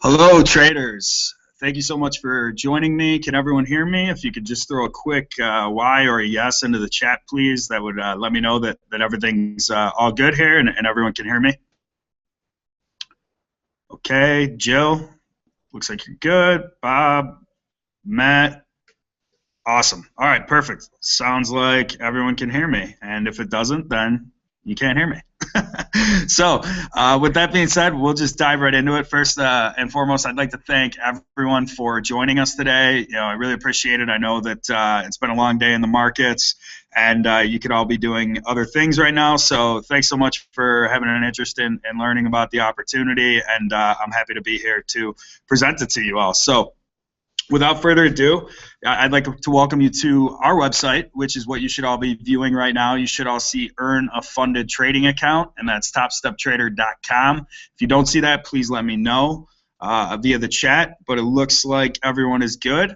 Hello, traders. Thank you so much for joining me. Can everyone hear me? If you could just throw a quick Y or a yes into the chat, please, that would let me know that everything's all good here and everyone can hear me. Okay, Jill, looks like you're good. Bob, Matt, awesome. All right, perfect. Sounds like everyone can hear me. And if it doesn't, then you can't hear me. So with that being said, we'll just dive right into it. First and foremost, I'd like to thank everyone for joining us today. I really appreciate it. I know that it's been a long day in the markets, and you could all be doing other things right now. So thanks so much for having an interest in learning about the opportunity, and I'm happy to be here to present it to you all. So without further ado, I'd like to welcome you to our website, which is what you should all be viewing right now. You should all see Earn a Funded Trading Account, and that's TopstepTrader.com. If you don't see that, please let me know via the chat, but it looks like everyone is good.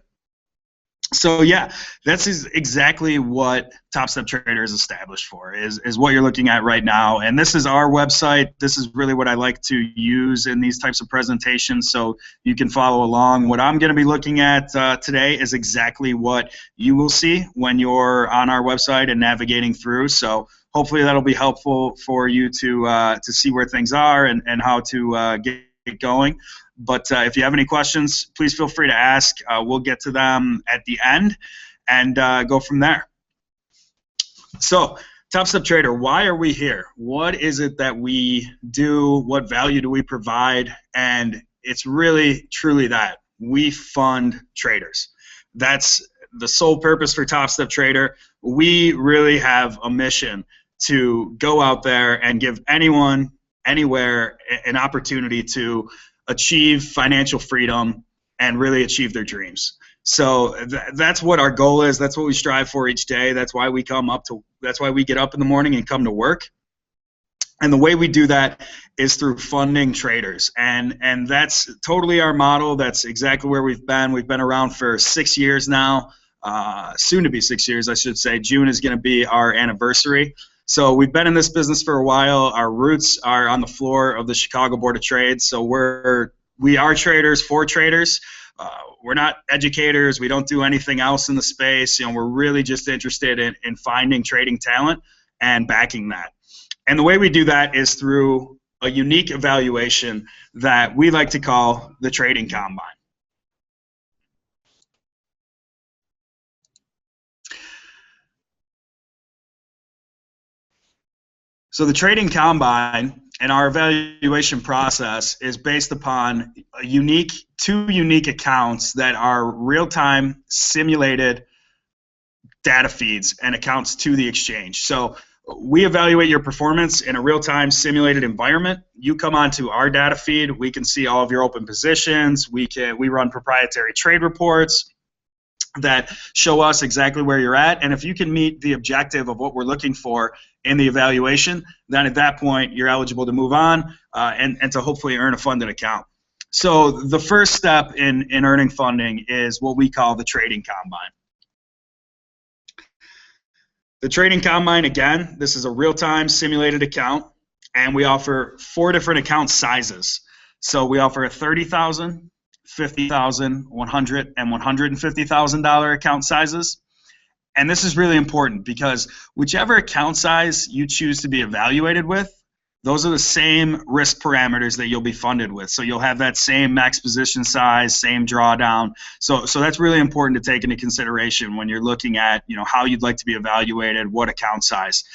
So yeah, that's exactly what TopstepTrader is established for, is what you're looking at right now. And this is our website. This is really what I like to use in these types of presentations so you can follow along. What I'm going to be looking at today is exactly what you will see when you're on our website and navigating through. So hopefully that'll be helpful for you to see where things are and how to get going. But if you have any questions, please feel free to ask. We'll get to them at the end and go from there. So, TopstepTrader, why are we here? What is it that we do? What value do we provide? And it's really, truly that. We fund traders. That's the sole purpose for TopstepTrader. We really have a mission to go out there and give anyone, anywhere, an opportunity to achieve financial freedom and really achieve their dreams. So that's what our goal is. That's what we strive for each day. That's why we that's why we get up in the morning and come to work. And the way we do that is through funding traders. And that's totally our model. That's exactly where we've been. We've been around for 6 years now, soon to be 6 years, I should say. June is going to be our anniversary. So we've been in this business for a while. Our roots are on the floor of the Chicago Board of Trade. So we are traders for traders. We're not educators. We don't do anything else in the space. We're really just interested in finding trading talent and backing that. And the way we do that is through a unique evaluation that we like to call the Trading Combine. So the Trading Combine and our evaluation process is based upon two unique accounts that are real-time simulated data feeds and accounts to the exchange. So we evaluate your performance in a real-time simulated environment. You come onto our data feed. We can see all of your open positions. We run proprietary trade reports that show us exactly where you're at, and if you can meet the objective of what we're looking for in the evaluation, then at that point you're eligible to move on and to hopefully earn a funded account. So the first step in earning funding is what we call the Trading Combine. The Trading Combine, again, this is a real-time simulated account, and we offer 4 different account sizes. So we offer a $30,000, $50,000, $100,000, and $150,000 account sizes. And this is really important because whichever account size you choose to be evaluated with, those are the same risk parameters that you'll be funded with. So you'll have that same max position size, same drawdown. So that's really important to take into consideration when you're looking at how you'd like to be evaluated, what account size,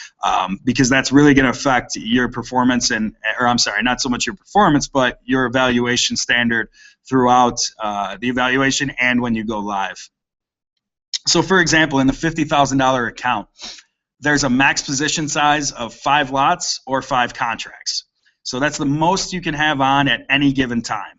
because that's really going to affect your performance or I'm sorry, not so much your performance, but your evaluation standard throughout the evaluation and when you go live. So for example, in the $50,000 account, there's a max position size of 5 lots or 5 contracts. So that's the most you can have on at any given time.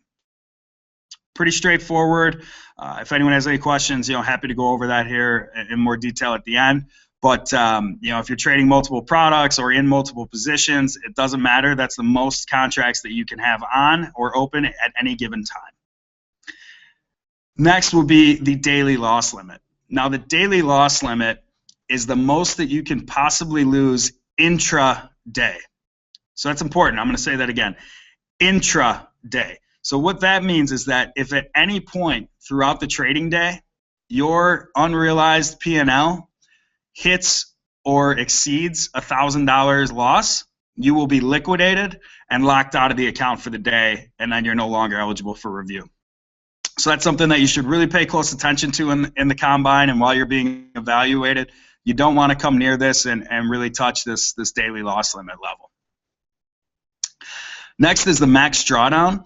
Pretty straightforward. If anyone has any questions, happy to go over that here in more detail at the end. But if you're trading multiple products or in multiple positions, it doesn't matter. That's the most contracts that you can have on or open at any given time. Next will be the daily loss limit. Now the daily loss limit is the most that you can possibly lose intraday. So that's important. I'm going to say that again. Intraday. So what that means is that if at any point throughout the trading day your unrealized P&L hits or exceeds $1,000 loss, you will be liquidated and locked out of the account for the day, and then you're no longer eligible for review. So that's something that you should really pay close attention to in the combine and while you're being evaluated. You don't want to come near this and really touch this daily loss limit level. Next is the max drawdown.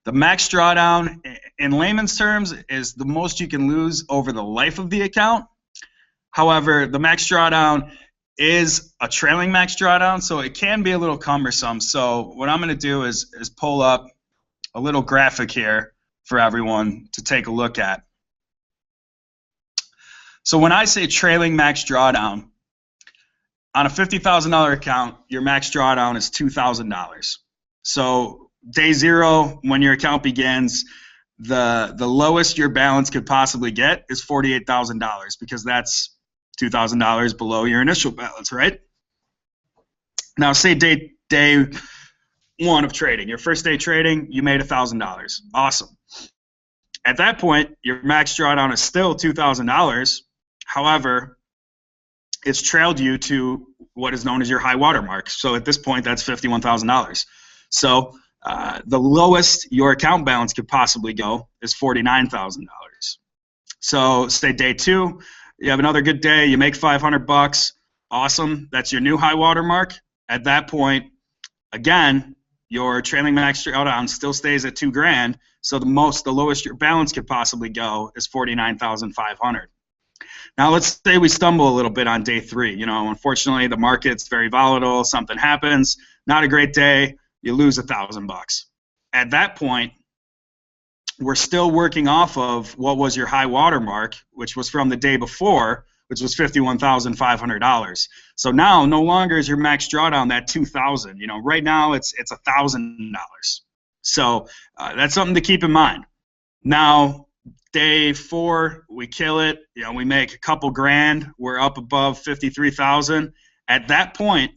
The max drawdown, in layman's terms, is the most you can lose over the life of the account. However, the max drawdown is a trailing max drawdown, so it can be a little cumbersome. So what I'm going to do is pull up a little graphic here for everyone to take a look at. So when I say trailing max drawdown, on a $50,000 account, your max drawdown is $2,000. So day zero, when your account begins, the lowest your balance could possibly get is $48,000 because that's $2,000 below your initial balance, right? Now, say day one of trading, your first day trading, you made $1,000. Awesome. At that point, your max drawdown is still $2,000. However, it's trailed you to what is known as your high water mark. So at this point, that's $51,000. So the lowest your account balance could possibly go is $49,000. So say day two, you have another good day, you make $500. Awesome. That's your new high water mark. At that point, again, your trailing max drawdown still stays at $2,000. So the lowest your balance could possibly go is $49,500. Now let's say we stumble a little bit on day three. You know, unfortunately the market's very volatile. Something happens. Not a great day. You lose $1,000. At that point, we're still working off of what was your high water mark, which was from the day before, which was $51,500. So now no longer is your max drawdown that $2,000. You know, right now it's $1,000. So that's something to keep in mind. Now, day four, we kill it. You know, we make a couple grand. We're up above 53,000. At that point,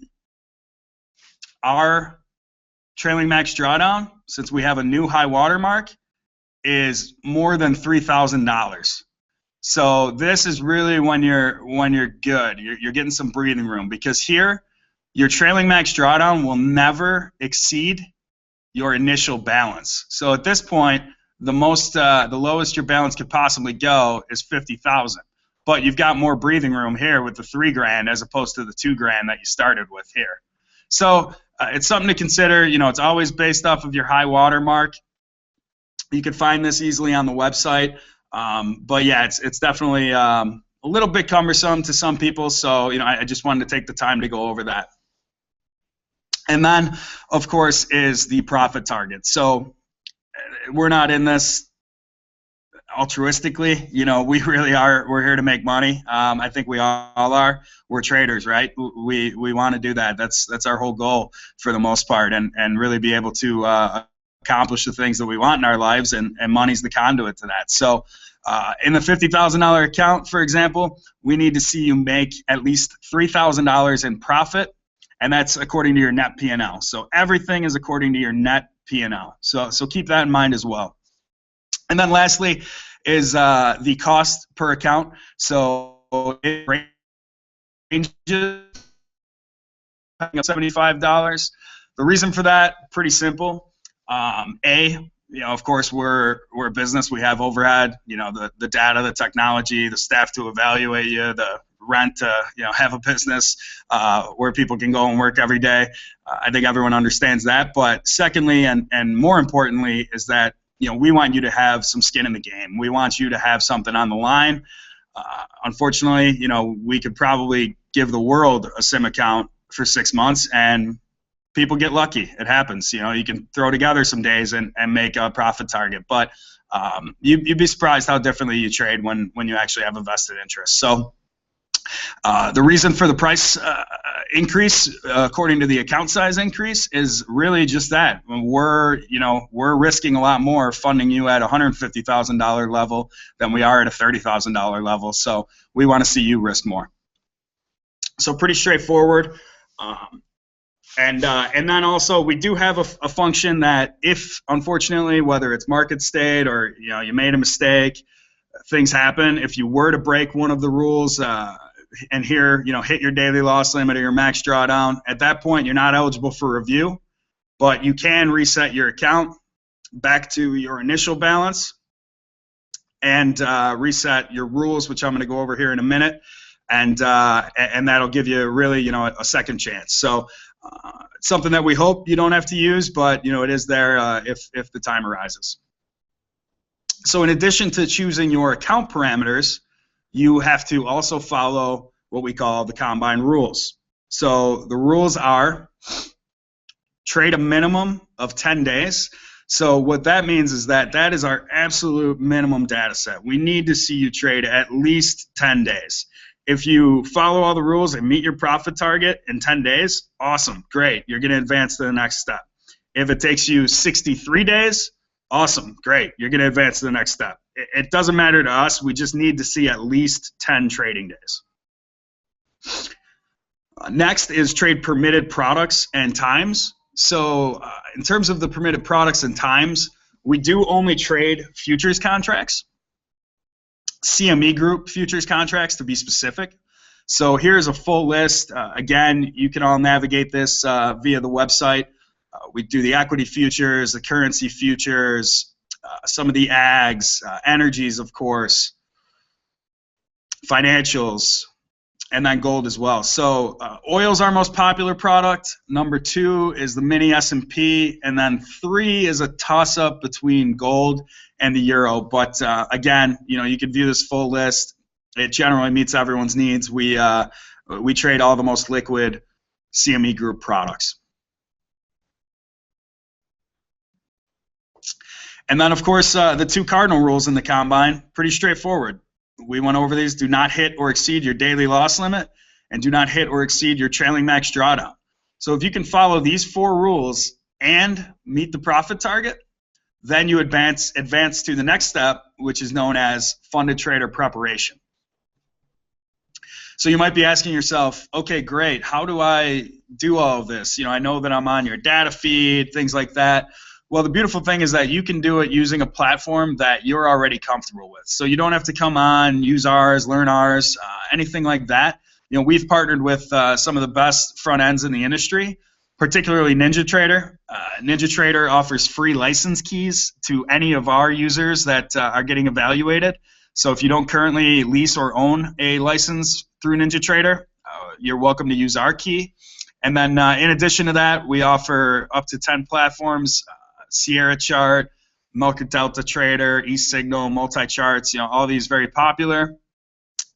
our trailing max drawdown, since we have a new high water mark, is more than $3,000. So this is really when you're good. You're getting some breathing room, because here your trailing max drawdown will never exceed your initial balance. So at this point, the lowest your balance could possibly go is 50,000. But you've got more breathing room here with the $3,000 as opposed to the $2,000 that you started with here. So it's something to consider. You know, it's always based off of your high water mark. You can find this easily on the website. But yeah, it's definitely a little bit cumbersome to some people. So, you know, I just wanted to take the time to go over that. And then, of course, is the profit target. So we're not in this altruistically. You know, we really are. We're here to make money. I think we all are. We're traders, right? We want to do that. That's our whole goal for the most part, and really be able to accomplish the things that we want in our lives, and money's the conduit to that. So in the $50,000 account, for example, we need to see you make at least $3,000 in profit, and that's according to your net P&L. So everything is according to your net P&L. So keep that in mind as well. And then lastly is the cost per account. So it ranges $75. The reason for that, pretty simple. You know, of course, we're a business. We have overhead. You know, the data, the technology, the staff to evaluate you, the rent to, you know, have a business where people can go and work every day. I think everyone understands that. But secondly, and more importantly, is that, you know, we want you to have some skin in the game. We want you to have something on the line. Unfortunately, you know, we could probably give the world a SIM account for 6 months, and people get lucky. It happens. You know, you can throw together some days and make a profit target, but you'd be surprised how differently you trade when you actually have a vested interest. So the reason for the price increase, according to the account size increase, is really just that. We're risking a lot more funding you at $150,000 level than we are at a $30,000 level. So we want to see you risk more. So pretty straightforward. And then also we do have a function that if, unfortunately, whether it's market state or you made a mistake, things happen. If you were to break one of the rules and here hit your daily loss limit or your max drawdown, at that point you're not eligible for review, but you can reset your account back to your initial balance and reset your rules, which I'm going to go over here in a minute, and that'll give you really a second chance. So it's something that we hope you don't have to use, but it is there if the time arises. So in addition to choosing your account parameters, you have to also follow what we call the Combine rules. So the rules are trade a minimum of 10 days. So what that means is that is our absolute minimum data set. We need to see you trade at least 10 days. If you follow all the rules and meet your profit target in 10 days, awesome, great. You're going to advance to the next step. If it takes you 63 days, awesome, great. You're going to advance to the next step. It doesn't matter to us. We just need to see at least 10 trading days. Next is trade permitted products and times. So in terms of the permitted products and times, we do only trade futures contracts, CME group futures contracts to be specific. So here's a full list. Again, you can all navigate this via the website. We do the equity futures, the currency futures, some of the ags, energies, of course, financials, and then gold as well. So oil is our most popular product. Number 2 is the mini S&P, and then 3 is a toss-up between gold and the euro. But again, you can view this full list. It generally meets everyone's needs. We trade all the most liquid CME group products. And then, of course, the 2 cardinal rules in the Combine, pretty straightforward. We went over these. Do not hit or exceed your daily loss limit, and do not hit or exceed your trailing max drawdown. So if you can follow these 4 rules and meet the profit target, then you advance to the next step, which is known as funded trader preparation. So you might be asking yourself, okay, great, how do I do all of this? I know that I'm on your data feed, things like that. Well, the beautiful thing is that you can do it using a platform that you're already comfortable with. So you don't have to come on, use ours, learn ours, anything like that. We've partnered with some of the best front ends in the industry, particularly NinjaTrader. NinjaTrader offers free license keys to any of our users that are getting evaluated. So if you don't currently lease or own a license through NinjaTrader, you're welcome to use our key. And then in addition to that, we offer up to 10 platforms, Sierra Chart, Market Delta Trader, eSignal, Multi-Charts, all these very popular.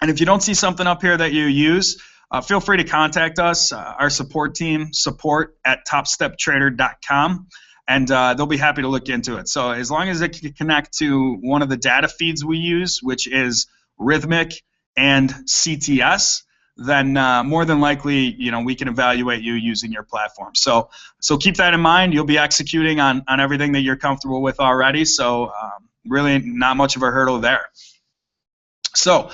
And if you don't see something up here that you use, feel free to contact us, our support team, support@TopstepTrader.com, and they'll be happy to look into it. So as long as it can connect to one of the data feeds we use, which is Rhythmic and CTS, then more than likely, we can evaluate you using your platform. So keep that in mind. You'll be executing on everything that you're comfortable with already. So really not much of a hurdle there. So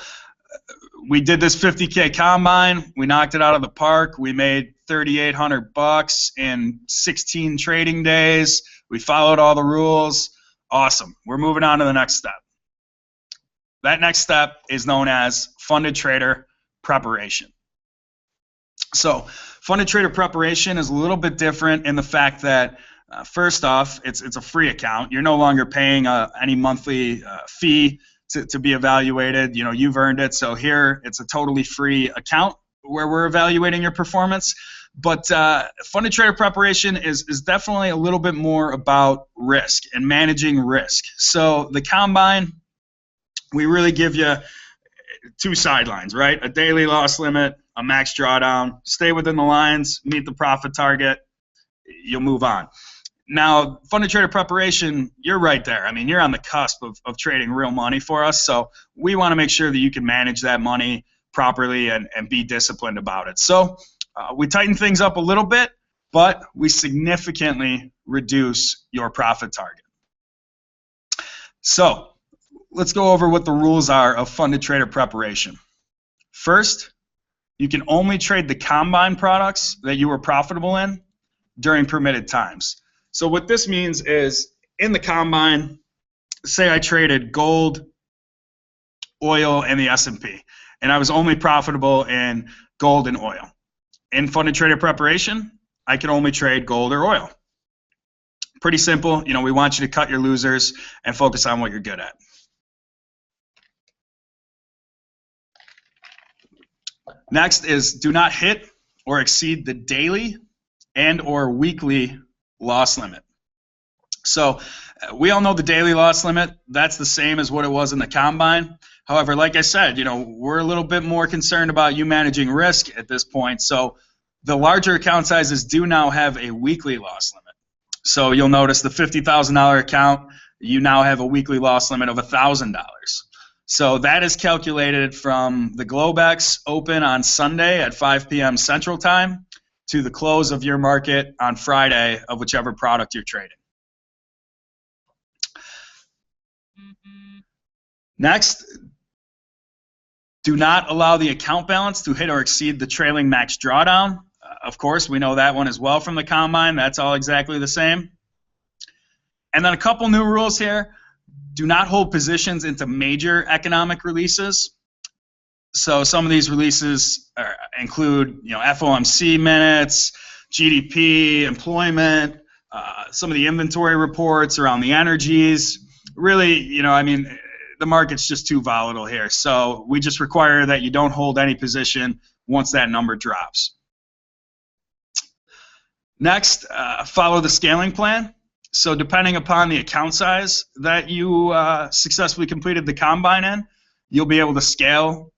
we did this 50K combine. We knocked it out of the park. We made $3,800 in 16 trading days. We followed all the rules. Awesome. We're moving on to the next step. That next step is known as funded trader preparation. So funded trader preparation is a little bit different in the fact that first off, it's a free account. You're no longer paying any monthly fee to be evaluated. You've earned it. So here it's a totally free account where we're evaluating your performance. But funded trader preparation is definitely a little bit more about risk and managing risk. So the combine, we really give you 2 sidelines, right? A daily loss limit, a max drawdown. Stay within the lines, meet the profit target, you'll move on. Now, funded trader preparation, you're right there. I mean, you're on the cusp of trading real money for us, so we want to make sure that you can manage that money properly and be disciplined about it. So we tighten things up a little bit, but we significantly reduce your profit target. So let's go over what the rules are of funded trader preparation. First, you can only trade the combine products that you were profitable in. during permitted times. So what this means is in the combine, say I traded gold, oil, and the S&P, and I was only profitable in gold and oil. In funded trader preparation, I can only trade gold or oil. Pretty simple. You know, we want you to cut your losers and focus on what you're good at. Next is do not hit or exceed the daily and or weekly loss limit. So we all know the daily loss limit. That's the same as what it was in the combine. However, like I said, you know, we're a little bit more concerned about you managing risk at this point. So the larger account sizes do now have a weekly loss limit. So you'll notice the $50,000 account, you now have a weekly loss limit of $1,000. So that is calculated from the Globex open on Sunday at 5 p.m. Central Time to the close of your market on Friday of whichever product you're trading. Next, do not allow the account balance to hit or exceed the trailing max drawdown. Of course, we know that one as well from the combine. That's all exactly the same. And then a couple new rules here. Do not hold positions into major economic releases. So some of these releases include, you know, FOMC minutes, GDP, employment, some of the inventory reports around the energies. Really, you know, I mean, the market's just too volatile here. So we just require that you don't hold any position once that number drops. Next, follow the scaling plan. So depending upon the account size that you successfully completed the combine in, you'll be able to scale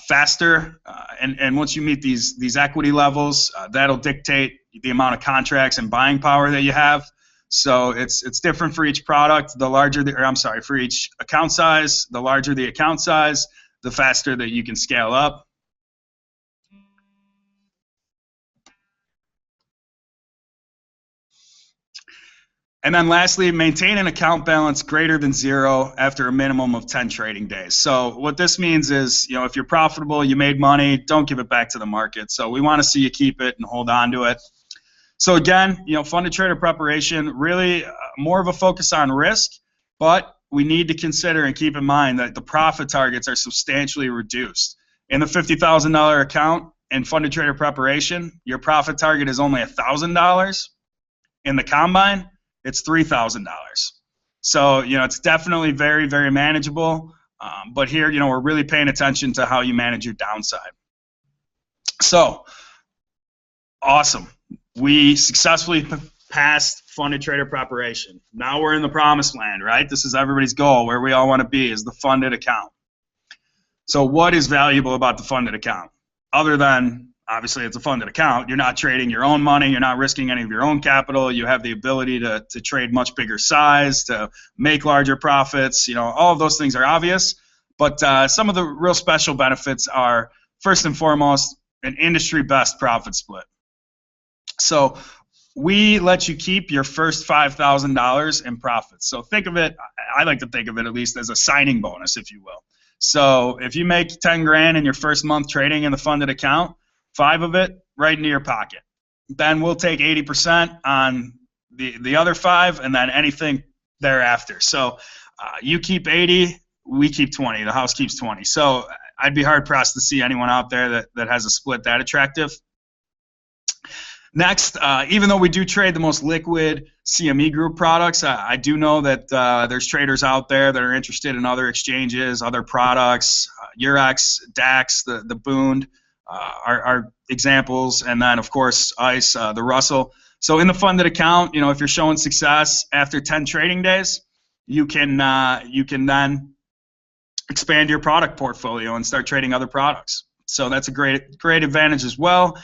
faster. And once you meet these equity levels, that'll dictate the amount of contracts and buying power that you have. So it's different for each product. The larger for each account size, the larger the account size, the faster that you can scale up. And then lastly, maintain an account balance greater than 0 after a minimum of 10 trading days. So what this means is, you know, if you're profitable, you made money, don't give it back to the market. So we want to see you keep it and hold on to it. So again, you know, funded trader preparation, really more of a focus on risk, but we need to consider and keep in mind that the profit targets are substantially reduced. In the $50,000 account in funded trader preparation, your profit target is only $1,000. In the combine, it's $3,000. So, you know, it's definitely very, very manageable. But here, you know, we're really paying attention to how you manage your downside. So, awesome. We successfully passed funded trader preparation. Now we're in the promised land, right? This is everybody's goal, where we all want to be, is the funded account. So what is valuable about the funded account? Other than, obviously, it's a funded account. You're not trading your own money. You're not risking any of your own capital. You have the ability to trade much bigger size, to make larger profits. You know, all of those things are obvious. But some of the real special benefits are, first and foremost, an industry best profit split. So we let you keep your first $5,000 in profits. So think of it, I like to think of it at least as a signing bonus, if you will. So if you make 10 grand in your first month trading in the funded account, 5 of it right into your pocket. Then we'll take 80% on the other 5, and then anything thereafter. So you keep 80, we keep 20. The house keeps 20. So I'd be hard pressed to see anyone out there that has a split that attractive. Next, even though we do trade the most liquid CME group products, I do know that there's traders out there that are interested in other exchanges, other products, Eurex, DAX, the Bund. Are examples, and then of course ICE, the Russell. So in the funded account, you know, if you're showing success after 10 trading days, you can then expand your product portfolio and start trading other products. So that's a great advantage as well.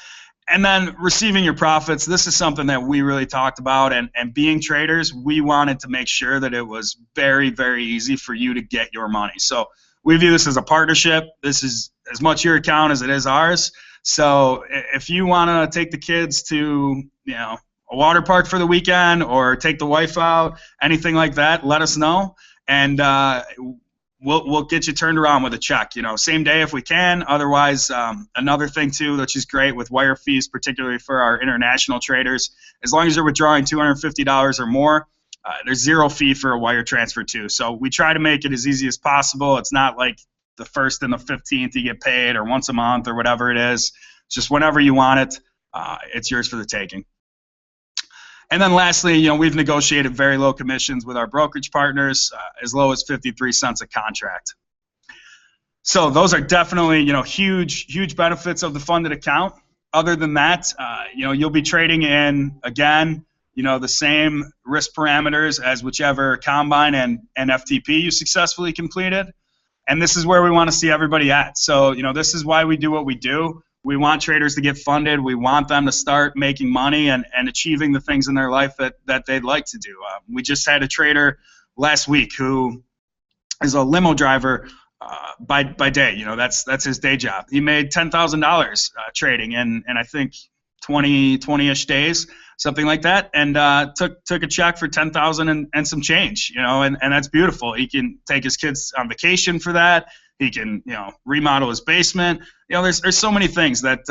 And then receiving your profits, this is something that we really talked about, and being traders, we wanted to make sure that it was very, very easy for you to get your money. So we view this as a partnership. This is as much your account as it is ours. So if you want to take the kids to, you know, a water park for the weekend or take the wife out, anything like that, let us know. And we'll get you turned around with a check, same day if we can. Otherwise, another thing too, which is great with wire fees, particularly for our international traders, as long as you're withdrawing $250 or more, there's zero fee for a wire transfer too. So we try to make it as easy as possible. It's not like the 1st and the 15th you get paid, or once a month, or whatever it is. It's just whenever you want it, it's yours for the taking. And then lastly, we've negotiated very low commissions with our brokerage partners, as low as 53 cents a contract. So those are definitely, huge benefits of the funded account. Other than that, you'll be trading in, again, the same risk parameters as whichever combine and FTP you successfully completed. And this is where we want to see everybody at. So, this is why we do what we do. We want traders to get funded. We want them to start making money and achieving the things in their life that they'd like to do. We just had a trader last week who is a limo driver by day. That's his day job. He made $10,000 trading in I think 20-ish days, something like that, and took a check for $10,000 and some change. And that's beautiful. He can take his kids on vacation for that. He can, remodel his basement. There's so many things that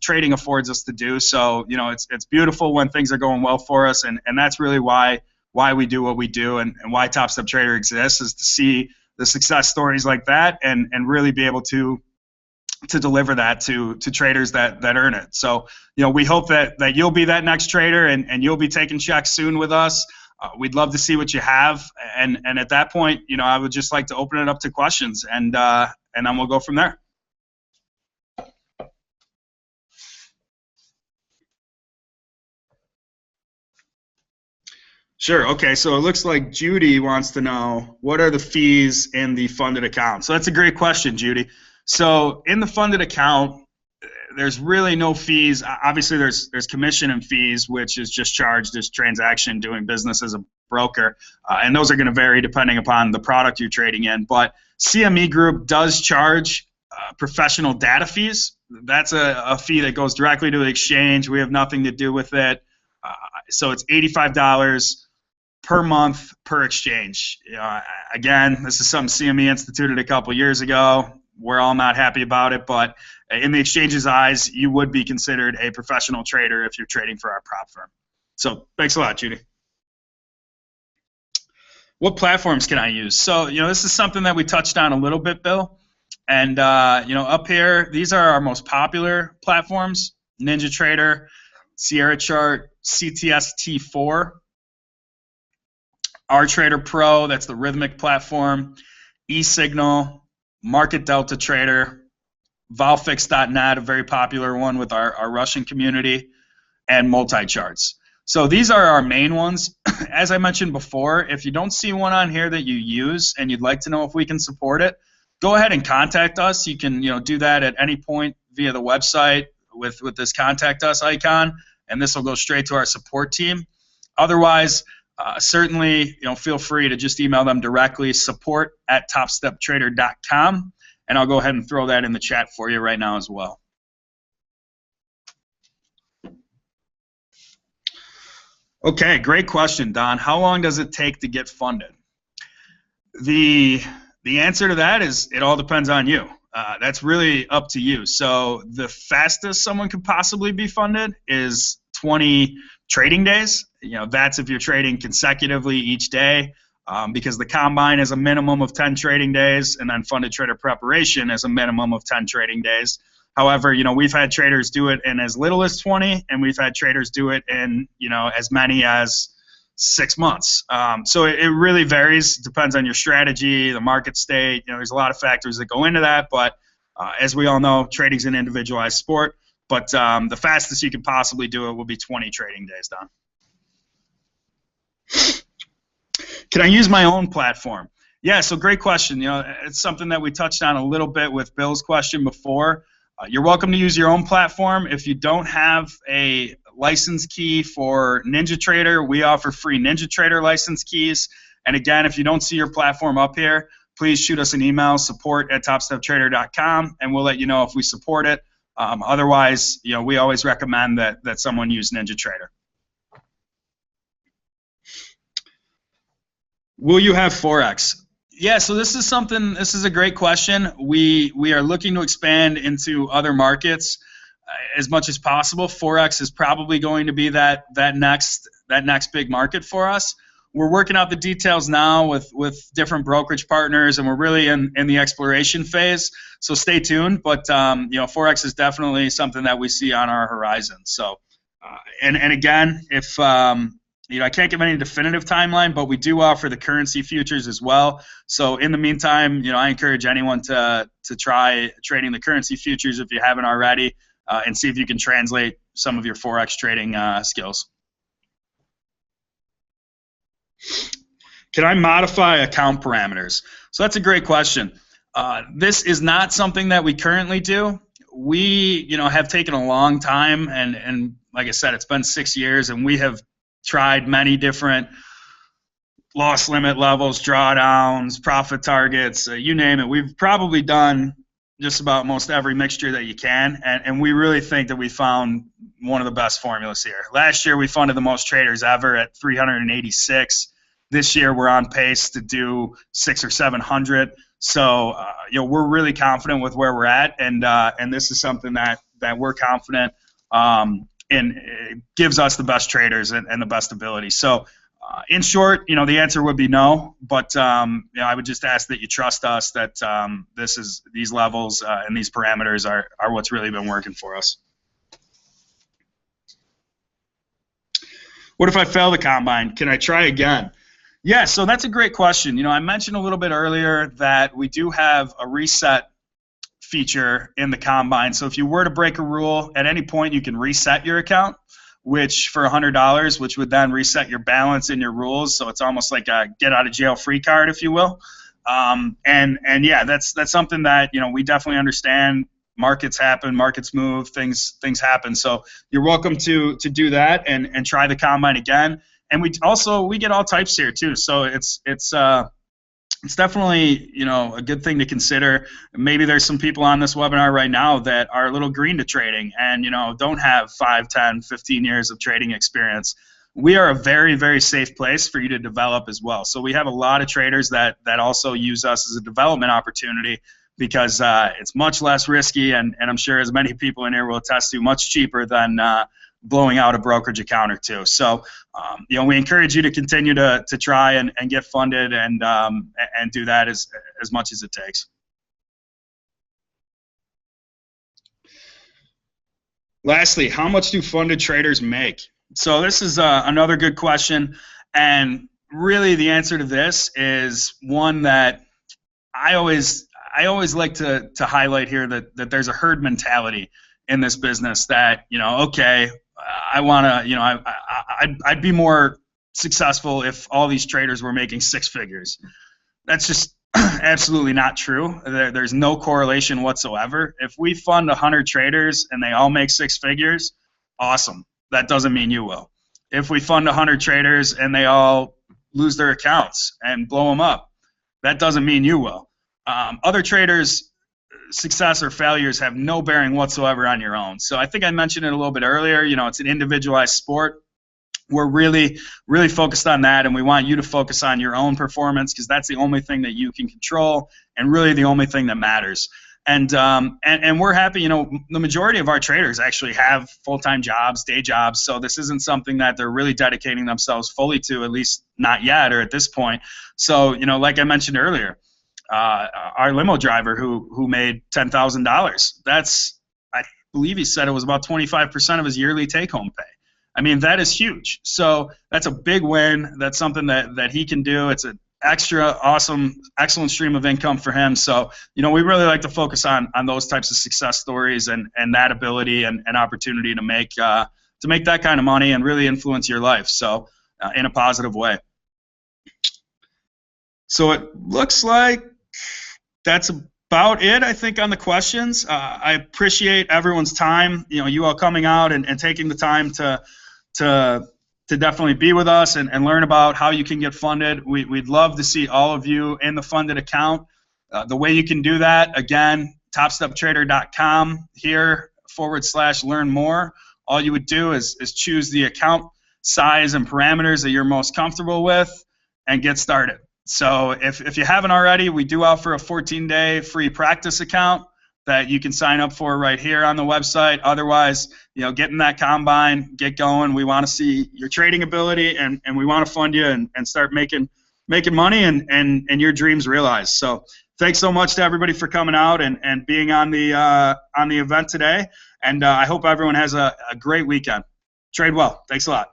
trading affords us to do. So, it's beautiful when things are going well for us, and that's really why we do what we do, and why TopstepTrader exists, is to see the success stories like that and really be able to deliver that to traders that earn it. So, we hope that you'll be that next trader and you'll be taking checks soon with us. We'd love to see what you have, and at that point, I would just like to open it up to questions, and then we'll go from there. Sure. Okay. So it looks like Judy wants to know, what are the fees in the funded account? So that's a great question, Judy. So in the funded account, there's really no fees. Obviously, there's commission and fees, which is just charged as transaction doing business as a broker, and those are going to vary depending upon the product you're trading in. But CME Group does charge professional data fees. That's a fee that goes directly to the exchange. We have nothing to do with it. So it's $85 per month per exchange. Again, this is something CME instituted a couple years ago. We're all not happy about it, but in the exchange's eyes, you would be considered a professional trader if you're trading for our prop firm. So thanks a lot, Judy. What platforms can I use? So, this is something that we touched on a little bit, Bill. And, up here, these are our most popular platforms: NinjaTrader, Sierra Chart, CTS T4, RTrader Pro, that's the Rhythmic platform, eSignal, Market Delta Trader, Valfix.net, a very popular one with our Russian community, and multi-charts. So these are our main ones. As I mentioned before, if you don't see one on here that you use and you'd like to know if we can support it, go ahead and contact us. You can do that at any point via the website with this contact us icon, and this will go straight to our support team. Otherwise, certainly feel free to just email them directly, support@TopstepTrader.com, and I'll go ahead and throw that in the chat for you right now as well. Okay, great question, Don. How long does it take to get funded? The answer to that is it all depends on you. That's really up to you. So the fastest someone could possibly be funded is 20 trading days. That's if you're trading consecutively each day, because the combine is a minimum of 10 trading days, and then funded trader preparation is a minimum of 10 trading days. However, we've had traders do it in as little as 20, and we've had traders do it in, as many as 6 months. So it really varies. It depends on your strategy, the market state. There's a lot of factors that go into that. But as we all know, trading's an individualized sport. But the fastest you can possibly do it will be 20 trading days, Don. Can I use my own platform? Yeah, so great question. It's something that we touched on a little bit with Bill's question before. You're welcome to use your own platform. If you don't have a license key for NinjaTrader, we offer free NinjaTrader license keys. And again, if you don't see your platform up here, please shoot us an email, support@TopstepTrader.com, and we'll let you know if we support it. Otherwise, we always recommend that someone use NinjaTrader. Will you have Forex? Yeah, so this is a great question. We are looking to expand into other markets as much as possible. Forex is probably going to be that next big market for us. We're working out the details now with different brokerage partners, and we're really in the exploration phase. So stay tuned. But Forex is definitely something that we see on our horizon. So, and again, if I can't give any definitive timeline, but we do offer the currency futures as well. So in the meantime, I encourage anyone to try trading the currency futures if you haven't already, and see if you can translate some of your Forex trading skills. Can I modify account parameters? So that's a great question. This is not something that we currently do. We, have taken a long time, and like I said, it's been 6 years, and we have tried many different loss limit levels, drawdowns, profit targets, you name it. We've probably done just about most every mixture that you can, and we really think that we found one of the best formulas here. Last year, we funded the most traders ever at 386. This year, we're on pace to do 600 or 700. So, we're really confident with where we're at, and this is something that we're confident and it gives us the best traders and the best ability. So, in short, the answer would be no, but I would just ask that you trust us that these levels and these parameters are what's really been working for us. What if I fail the combine? Can I try again? Yeah, so that's a great question. I mentioned a little bit earlier that we do have a reset feature in the combine. So if you were to break a rule at any point, you can reset your account, which for $100, which would then reset your balance and your rules. So it's almost like a get out of jail free card, if you will. And yeah, that's something that we definitely understand. Markets happen, markets move, things happen. So you're welcome to do that and try the combine again. And we get all types here too. So it's definitely a good thing to consider. Maybe there's some people on this webinar right now that are a little green to trading and don't have 5, 10, 15 years of trading experience. We are a very, very safe place for you to develop as well. So we have a lot of traders that also use us as a development opportunity because it's much less risky and I'm sure as many people in here will attest to, much cheaper than blowing out a brokerage account or two. So, we encourage you to continue to try and get funded and do that as much as it takes. Lastly, how much do funded traders make? So this is another good question, and really the answer to this is one that I always like to highlight here that there's a herd mentality in this business that okay. I want to, I'd be more successful if all these traders were making 6 figures. That's just absolutely not true. There's no correlation whatsoever. If we fund 100 traders and they all make 6 figures, awesome. That doesn't mean you will. If we fund 100 traders and they all lose their accounts and blow them up, that doesn't mean you will. Other traders' success or failures have no bearing whatsoever on your own. So I think I mentioned it a little bit earlier. It's an individualized sport. We're really, really focused on that, and we want you to focus on your own performance because that's the only thing that you can control and really the only thing that matters. And we're happy, the majority of our traders actually have full-time jobs, day jobs, so this isn't something that they're really dedicating themselves fully to, at least not yet or at this point. So, like I mentioned earlier, our limo driver who made $10,000. I believe he said it was about 25% of his yearly take-home pay. I mean, that is huge. So that's a big win. That's something that he can do. It's an extra awesome, excellent stream of income for him. So, we really like to focus on those types of success stories and that ability and opportunity to make that kind of money and really influence your life. So in a positive way. So it looks like that's about it, I think, on the questions. I appreciate everyone's time. You all coming out and taking the time to definitely be with us and learn about how you can get funded. We'd love to see all of you in the funded account. The way you can do that, again, TopstepTrader.com here /learn more. All you would do is choose the account size and parameters that you're most comfortable with and get started. So if you haven't already, we do offer a 14-day free practice account that you can sign up for right here on the website. Otherwise, get in that combine, get going. We want to see your trading ability, and we want to fund you and start making money and your dreams realized. So thanks so much to everybody for coming out and being on the event today. And I hope everyone has a great weekend. Trade well. Thanks a lot.